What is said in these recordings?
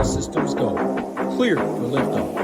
All systems go. Clear for liftoff.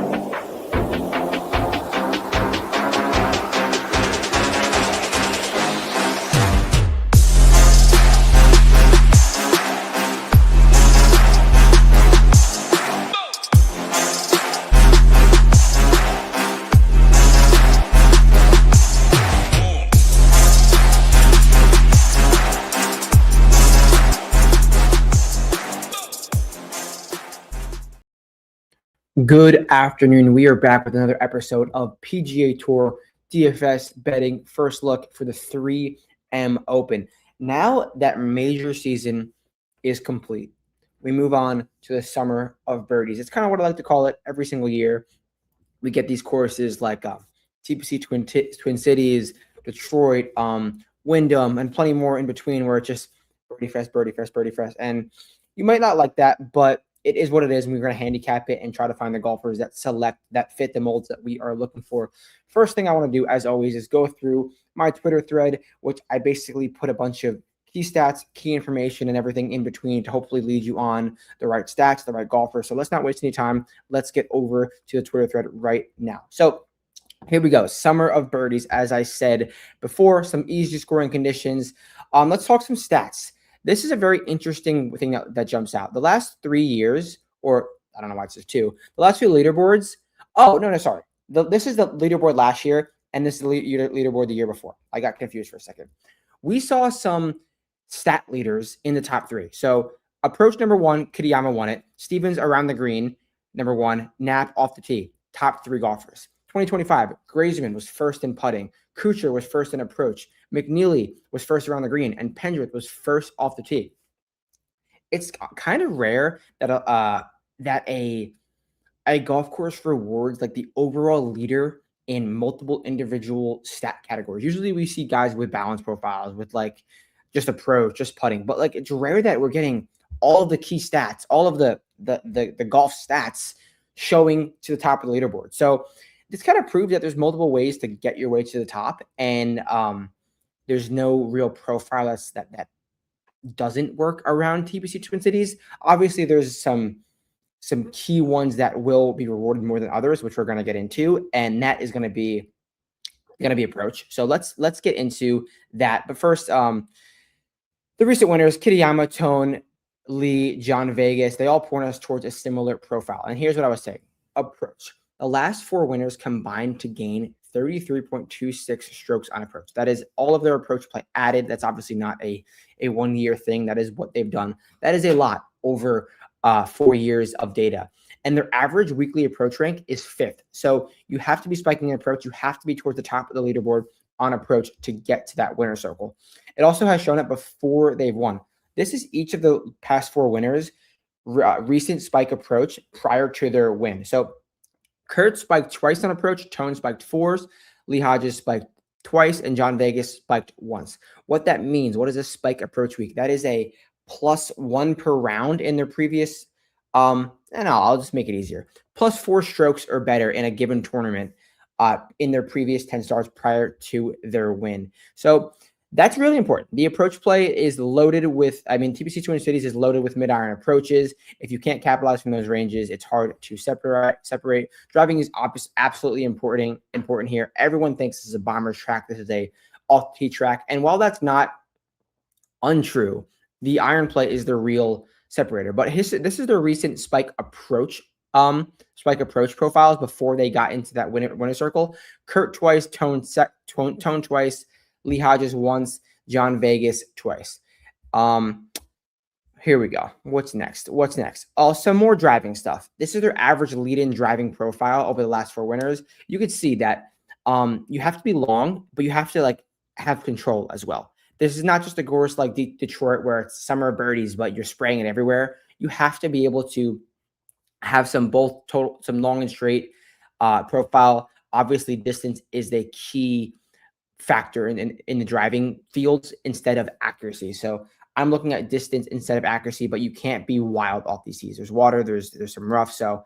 Good afternoon. We are back with another episode of PGA Tour DFS betting first look for the 3M Open. Now that major season is complete, we move on to the summer of birdies. It's kind of what I like to call it every single year. We get these courses like TPC Twin Cities, Detroit, Wyndham, and plenty more in between where it's just birdie fest, birdie fest, birdie fest. And you might not like that, but it is what it is, and we're going to handicap it and try to find the golfers that fit the molds that we are looking for. First thing I want to do, as always, is go through my Twitter thread, which I basically put a bunch of key stats, key information, and everything in between to hopefully lead you on the right stats, the right golfer. So let's not waste any time. Let's get over to the Twitter thread right now. So here we go. Summer of birdies, as I said before, some easy scoring conditions. Let's talk some stats. This is a very interesting thing that jumps out. The last 3 years, or I don't know why it says 2, the last 2 leaderboards. Oh, no, sorry. This is the leaderboard last year, and this is the leaderboard the year before. I got confused for a second. We saw some stat leaders in the top 3. So approach number 1, Kitayama won it. Stevens around the green, number 1. Knapp off the tee, top 3 golfers. 2025, Grazeman was first in putting. Kuchar was first in approach. McNealy was first around the green, and Pendrith was first off the tee. It's kind of rare that a golf course rewards like the overall leader in multiple individual stat categories. Usually we see guys with balance profiles, with like just approach, just putting, but like it's rare that we're getting all of the key stats, all of the golf stats showing to the top of the leaderboard. So this kind of proves that there's multiple ways to get your way to the top, and there's no real profile that doesn't work around TPC Twin Cities. Obviously, there's some key ones that will be rewarded more than others, which we're going to get into, and that is going to be approach. So let's get into that. But first, the recent winners: Kitayama, Tone, Lee, John Vegas. They all point us towards a similar profile. And here's what I was saying: approach. The last 4 winners combined to gain 33.26 strokes on approach. That is all of their approach play added. That's obviously not a 1-year thing. That is what they've done. That is a lot over 4 years of data. And their average weekly approach rank is 5th. So you have to be spiking an approach. You have to be towards the top of the leaderboard on approach to get to that winner circle. It also has shown it before they've won. This is each of the past 4 winners' recent spike approach prior to their win. So Kurt spiked twice on approach, Tone spiked 4s, Lee Hodges spiked twice, and John Vegas spiked once. What that means, what is a spike approach week? That is a +1 per round in their previous, and I'll just make it easier, +4 strokes or better in a given tournament in their previous 10 starts prior to their win. So that's really important. The approach play is loaded with, TPC Twin Cities is loaded with mid-iron approaches. If you can't capitalize from those ranges, it's hard to separate. Driving is absolutely important here. Everyone thinks this is a bomber's track. This is a off-tee track. And while that's not untrue, the iron play is the real separator. But this is their recent spike approach profiles before they got into that winner circle. Kurt twice, Tone twice, Lee Hodges once, John Vegas twice. Here we go. What's next? Some more driving stuff. This is their average lead-in driving profile over the last 4 winners. You could see that you have to be long, but you have to have control as well. This is not just a course like Detroit where it's summer birdies, but you're spraying it everywhere. You have to be able to have some long and straight profile. Obviously, distance is the key factor in the driving fields instead of accuracy. So I'm looking at distance instead of accuracy, but you can't be wild off these tees. There's water, there's some rough. So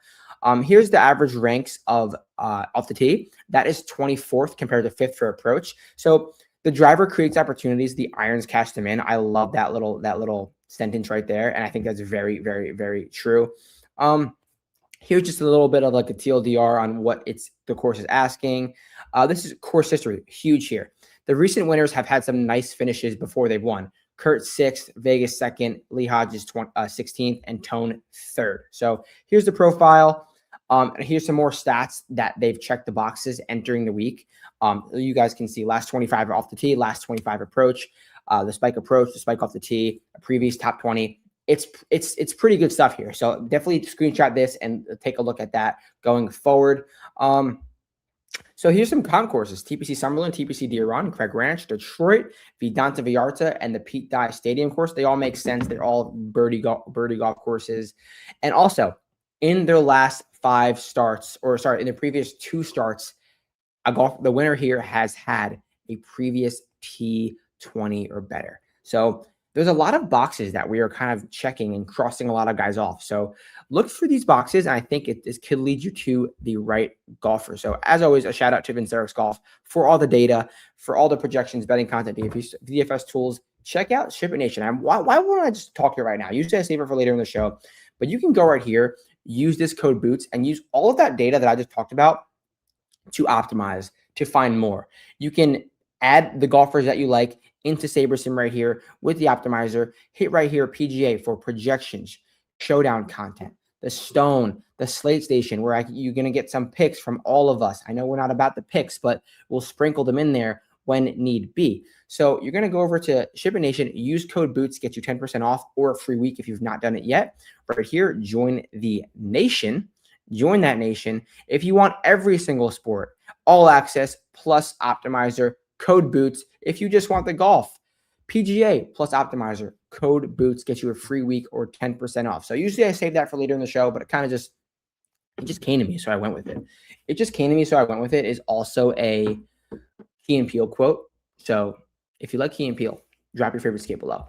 here's the average ranks of off the tee. That is 24th compared to 5th for approach. So the driver creates opportunities. The irons cash them in. I love that little sentence right there. And I think that's very, very, very true. Here's just a little bit of like a TLDR on what the course is asking. This is course history, huge here. The recent winners have had some nice finishes before they've won. Kurt 6th, Vegas 2nd, Lee Hodges 16th, and Tone 3rd. So here's the profile. Here's some more stats that they've checked the boxes entering the week. You guys can see last 25 off the tee, last 25 approach, the spike approach, the spike off the tee, a previous top 20. It's pretty good stuff here. So definitely screenshot this and take a look at that going forward. So here's some concourses: TPC Summerlin, TPC Deer Run, Craig Ranch, Detroit, Vidanta Vallarta, and the Pete Dye Stadium course. They all make sense. They're all birdie golf courses. And also in their last 5 starts, in the previous 2 starts, the winner here has had a previous T20 or better. So there's a lot of boxes that we are kind of checking and crossing a lot of guys off. So look for these boxes, and I think this could lead you to the right golfer. So as always, a shout out to Vince Eric's Golf for all the data, for all the projections, betting content, DFS tools. Check out Ship It Nation. Why wouldn't I just talk here right now? Usually I save it for later in the show, but you can go right here, use this code BOOTS, and use all of that data that I just talked about to optimize, to find more. You can add the golfers that you like into SaberSim right here with the optimizer. Hit right here PGA for projections, showdown content, the stone, the slate station, where you're going to get some picks from all of us. I know we're not about the picks, but we'll sprinkle them in there when need be. So you're going to go over to Ship It Nation, use code BOOTS, get you 10% off or a free week if you've not done it yet. Right here, join the nation. Join that nation. If you want every single sport, all access plus optimizer, code BOOTS. If you just want the golf, PGA plus optimizer, code BOOTS gets you a free week or 10% off. So usually I save that for later in the show, but it just came to me, so I went with it. It just came to me, so I went with it is also a Key and Peele quote. So if you like Key and Peele, drop your favorite skate below.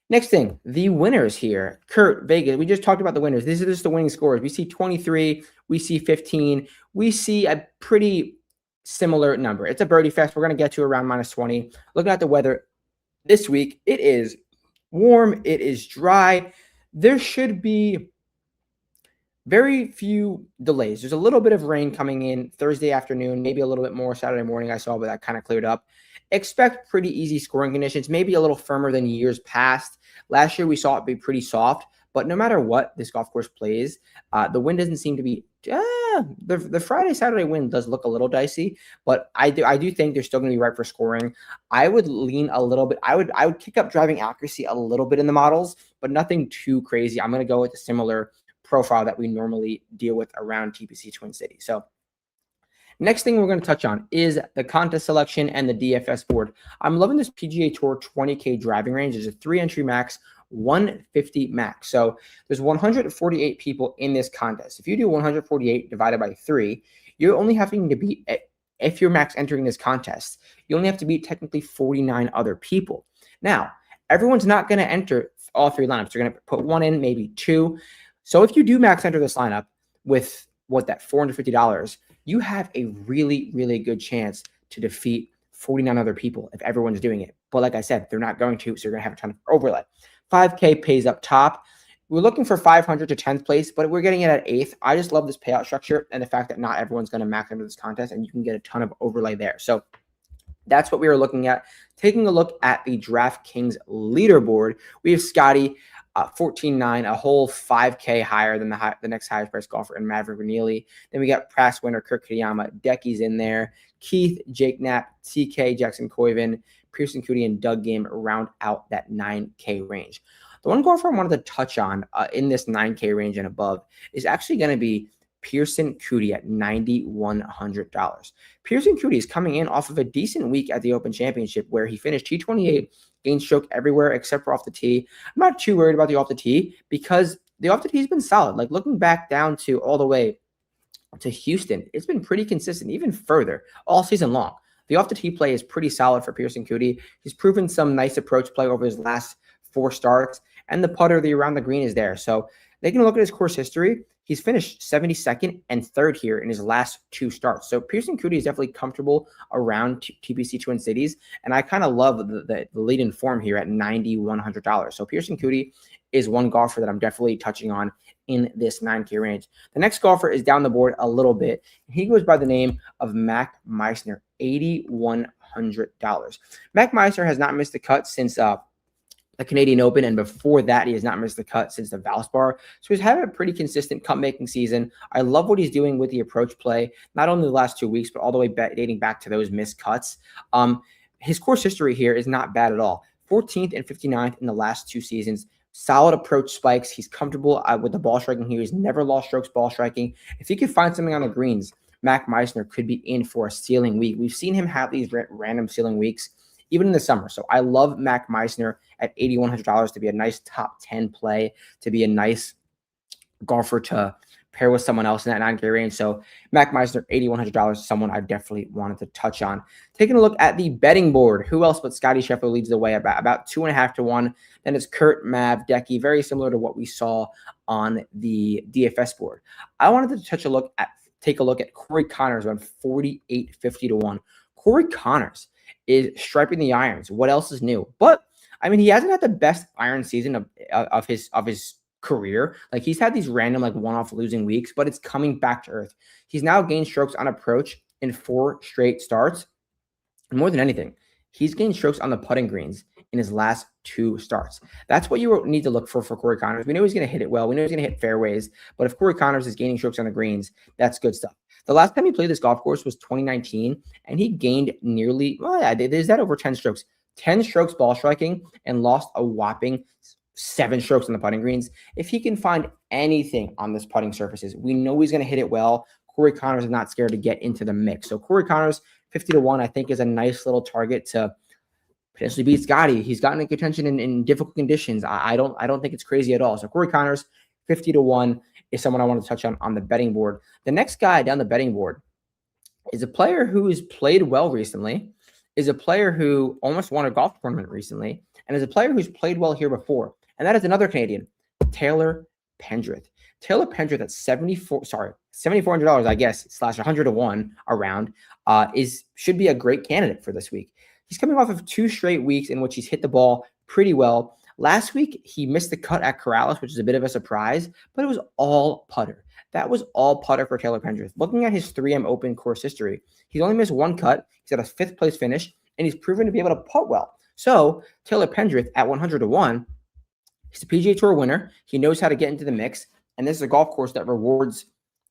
Next thing, the winners here. Kurt, Vegas. We just talked about the winners. These are just the winning scores. We see 23. We see 15. We see a pretty similar number. It's a birdie fest. We're going to get to around -20. Looking at the weather this week, it is warm. It is dry. There should be very few delays. There's a little bit of rain coming in Thursday afternoon, maybe a little bit more Saturday morning I saw, but that kind of cleared up. Expect pretty easy scoring conditions, maybe a little firmer than years past. Last year we saw it be pretty soft, but no matter what this golf course plays, the wind doesn't seem to be the Friday, Saturday wind does look a little dicey, but I do think they're still going to be right for scoring. I would lean a little bit. I would kick up driving accuracy a little bit in the models, but nothing too crazy. I'm going to go with a similar profile that we normally deal with around TPC Twin Cities. So next thing we're going to touch on is the contest selection and the DFS board. I'm loving this PGA Tour 20K driving range. There's a 3-entry max, 150 max. So there's 148 people in this contest. If you do 148 divided by 3, you're only having to beat, if you're max entering this contest, you only have to beat technically 49 other people. Now, everyone's not going to enter all 3 lineups. They're going to put 1 in, maybe 2. So if you do max enter this lineup with $450, you have a really, really good chance to defeat 49 other people if everyone's doing it. But like I said, they're not going to, so you're going to have a ton of overlay. 5K pays up top. We're looking for 500 to 10th place, but we're getting it at 8th. I just love this payout structure and the fact that not everyone's going to max enter this contest, and you can get a ton of overlay there. So that's what we are looking at. Taking a look at the DraftKings leaderboard, we have Scotty, 14.9, a whole 5K higher than the next highest priced golfer in Maverick McNealy. Then we got past winner Kurt Kitayama, Decky's in there, Keith, Jake Knapp, TK, Jackson Coyven, Pierceson, Coody, and Doug Game round out that 9K range. The one golfer I wanted to touch on in this 9K range and above is actually going to be Pierceson Coody at $9,100. Pierceson Coody is coming in off of a decent week at the Open Championship where he finished T28, gained stroke everywhere except for off the tee. I'm not too worried about the off the tee because the off the tee has been solid. Like looking back down to all the way to Houston, it's been pretty consistent, even further all season long. The off the tee play is pretty solid for Pierceson Coody. He's proven some nice approach play over his last 4 starts, and the putter, the around the green is there. So they can look at his course history. He's finished 72nd and 3rd here in his last 2 starts. So Pierceson Coody is definitely comfortable around TPC Twin Cities. And I kind of love the lead in form here at $9,100. So Pierceson Coody is one golfer that I'm definitely touching on in this 9K range. The next golfer is down the board a little bit. He goes by the name of Mac Meissner, $8,100. Mac Meissner has not missed the cut since the Canadian Open, and before that, he has not missed the cut since the Valspar. So he's having a pretty consistent cut-making season. I love what he's doing with the approach play, not only the last 2 weeks, but all the way dating back to those missed cuts. His course history here is not bad at all. 14th and 59th in the last 2 seasons. Solid approach spikes. He's comfortable with the ball striking here. He's never lost strokes ball striking. If he could find something on the greens, Mac Meissner could be in for a ceiling week. We've seen him have these random ceiling weeks, even in the summer. So I love Mac Meissner at $8,100 to be a nice top 10 play, to be a nice golfer to pair with someone else in that 9K range. So Mac Meissner, $8,100, someone I definitely wanted to touch on. Taking a look at the betting board, who else but Scotty Scheffler leads the way about 2.5 to 1. Then it's Kurt, Mav, Decky, very similar to what we saw on the DFS board. I wanted to take a look at Corey Conners around 48.50 to 1. Corey Conners is striping the irons. What else is new? But I mean, he hasn't had the best iron season of his career. Like, he's had these random one-off losing weeks, but it's coming back to earth. He's now gained strokes on approach in 4 straight starts. And more than anything, he's gained strokes on the putting greens in his last 2 starts. That's what you need to look for Corey Conners. We know he's going to hit it well. We know he's going to hit fairways. But if Corey Conners is gaining strokes on the greens, that's good stuff. The last time he played this golf course was 2019, and he gained nearly, is that over 10 strokes? 10 strokes ball striking and lost a whopping 7 strokes on the putting greens. If he can find anything on this putting surfaces, we know he's going to hit it well. Corey Conners is not scared to get into the mix. So Corey Conners, 50 to 1, I think is a nice little target to potentially beat Scotty. He's gotten in contention in difficult conditions. I don't think it's crazy at all. So Corey Conners, 50 to 1 is someone I want to touch on the betting board. The next guy down the betting board is a player who has played well recently, is a player who almost won a golf tournament recently, and is a player who's played well here before. And that is another Canadian, Taylor Pendrith. Taylor Pendrith at $7,400, I guess, / 100 to 1 around, should be a great candidate for this week. He's coming off of 2 straight weeks in which he's hit the ball pretty well. Last week, he missed the cut at Corrales, which is a bit of a surprise, but it was all putter. That was all putter for Taylor Pendrith. Looking at his 3M Open course history, he's only missed 1 cut. He's at a 5th place finish, and he's proven to be able to putt well. So Taylor Pendrith at 100 to 1, he's a PGA Tour winner. He knows how to get into the mix, and this is a golf course that rewards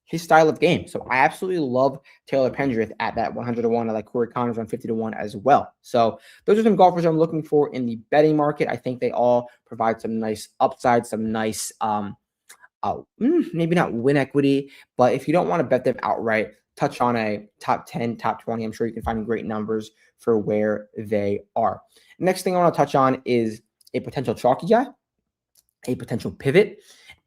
his style of game. So I absolutely love Taylor Pendrith at that 100 to 1. I like Corey Conners on 50 to 1 as well. So those are some golfers I'm looking for in the betting market. I think they all provide some nice upside, some nice, maybe not win equity, but if you don't want to bet them outright, touch on a top 10, top 20. I'm sure you can find great numbers for where they are. Next thing I want to touch on is a potential chalky guy, a potential pivot,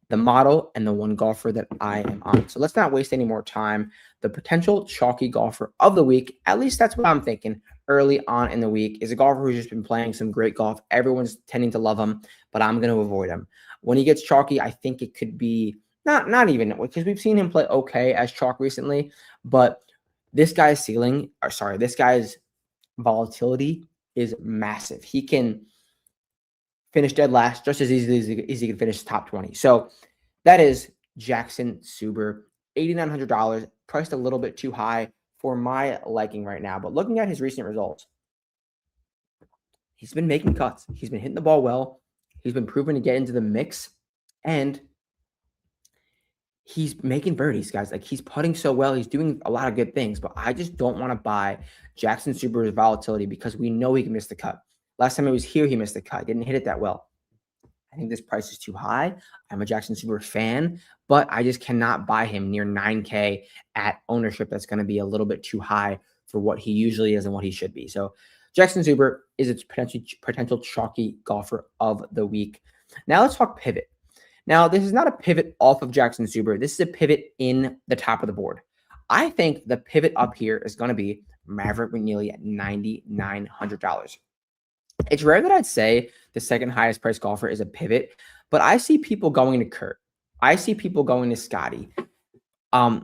the model, and the one golfer that I am on. So let's not waste any more time. The potential chalky golfer of the week, at least that's what I'm thinking early on in the week, is a golfer who's just been playing some great golf. Everyone's tending to love him, but I'm going to avoid him. When he gets chalky, I think it could be not even, because we've seen him play okay as chalk recently, but this guy's volatility is massive. He can finish dead last just as easily as he can finish top 20. So that is Jackson Suber, $8,900, priced a little bit too high for my liking right now. But looking at his recent results, he's been making cuts. He's been hitting the ball well. He's been proven to get into the mix, and he's making birdies, guys. Like, he's putting so well. He's doing a lot of good things, but I just don't want to buy Jackson Suber's volatility because we know he can miss the cut. Last time he was here, he missed the cut. Didn't hit it that well. I think this price is too high. I'm a Jackson Suber fan, but I just cannot buy him near 9K at ownership. That's going to be a little bit too high for what he usually is and what he should be. So Jackson Suber is its potential chalky golfer of the week. Now let's talk pivot. Now, this is not a pivot off of Jackson Suber. This is a pivot in the top of the board. I think the pivot up here is going to be Maverick McNealy at $9,900. It's rare that I'd say the second highest priced golfer is a pivot, but I see people going to Kurt. I see people going to Scotty. I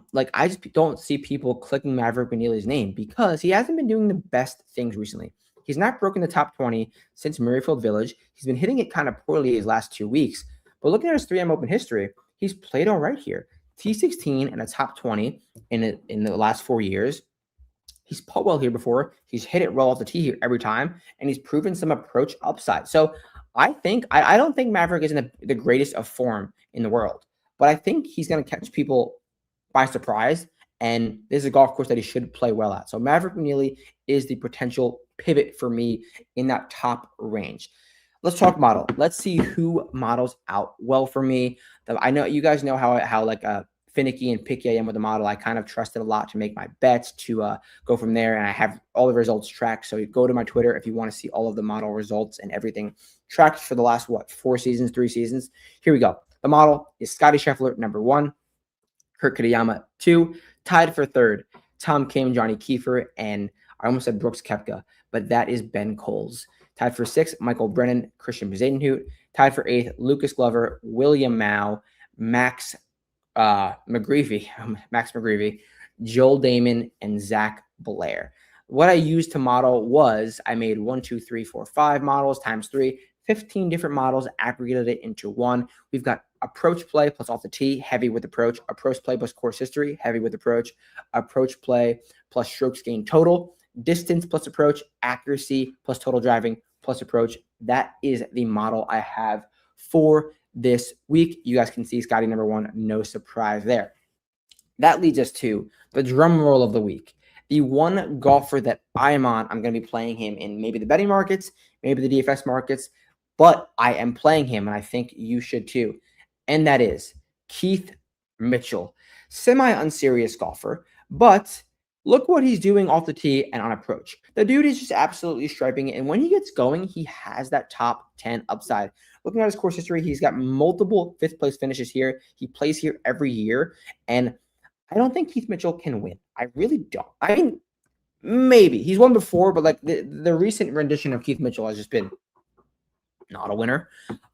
just don't see people clicking Maverick McNealy's name because he hasn't been doing the best things recently. He's not broken the top 20 since Murrayfield Village. He's been hitting it kind of poorly his last 2 weeks. But looking at his 3M Open history, he's played all right here. T16 and a top 20 in the last 4 years. He's put well here before. He's hit it well off the tee here every time, and he's proven some approach upside. So I don't think Maverick is in the greatest of form in the world, but I think he's going to catch people by surprise, and this is a golf course that he should play well at. So Maverick McNealy is the potential pivot for me in that top range. Let's talk model. Let's see who models out well for me. I know you guys know how finicky and picky I am with the model. I kind of trust it a lot to make my bets, to go from there, and I have all the results tracked. So you go to my Twitter if you want to see all of the model results and everything tracked for the last, 3 seasons. Here we go. The model is Scotty Scheffler, number 1, Kurt Kitayama, 2, tied for 3rd, Tom Kim, Johnny Kiefer, and I almost said Brooks Koepka, but that is Ben Coles. Tied for 6th, Michael Brennan, Christian Bezuidenhout. Tied for 8th, Lucas Glover, William Mao, Max McGreevy, Joel Damon, and Zach Blair. What I used to model was I made 1, 2, 3, 4, 5 models times 3, 15 different models, aggregated it into one. We've got approach play plus off the tee, heavy with approach play plus course history, heavy with approach play plus strokes gained total, distance plus approach, accuracy plus total driving plus approach. That is the model I have for this week. You guys can see Scotty number 1, no surprise there. That leads us to the drum roll of the week. The one golfer that I am on, I'm going to be playing him in maybe the betting markets, maybe the DFS markets, but I am playing him, and I think you should too. And that is Keith Mitchell. Semi-unserious golfer, but look what he's doing off the tee and on approach. The dude is just absolutely striping it, and when he gets going, he has that top 10 upside. Looking at his course history, he's got multiple 5th place finishes here. He plays here every year, and I don't think Keith Mitchell can win. I really don't. I mean, maybe. He's won before, but the recent rendition of Keith Mitchell has just been not a winner.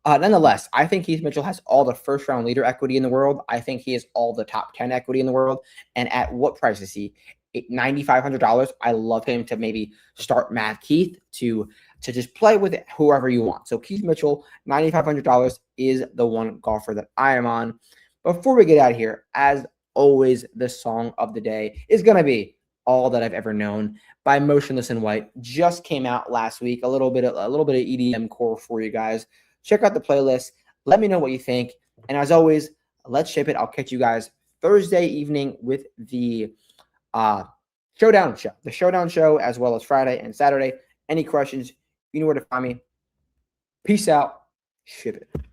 Nonetheless, I think Keith Mitchell has all the first-round leader equity in the world. I think he has all the top 10 equity in the world. And at what price is he? $9,500. I love him to maybe start Matt Keith to just play with it whoever you want. So Keith Mitchell, $9,500 is the one golfer that I am on. Before we get out of here, as always, the song of the day is going to be All That I've Ever Known by Motionless in White. Just came out last week. A little bit of EDM core for you guys. Check out the playlist. Let me know what you think. And as always, let's ship it. I'll catch you guys Thursday evening with the Showdown show. The Showdown show, as well as Friday and Saturday. Any questions, you know where to find me. Peace out. Ship it.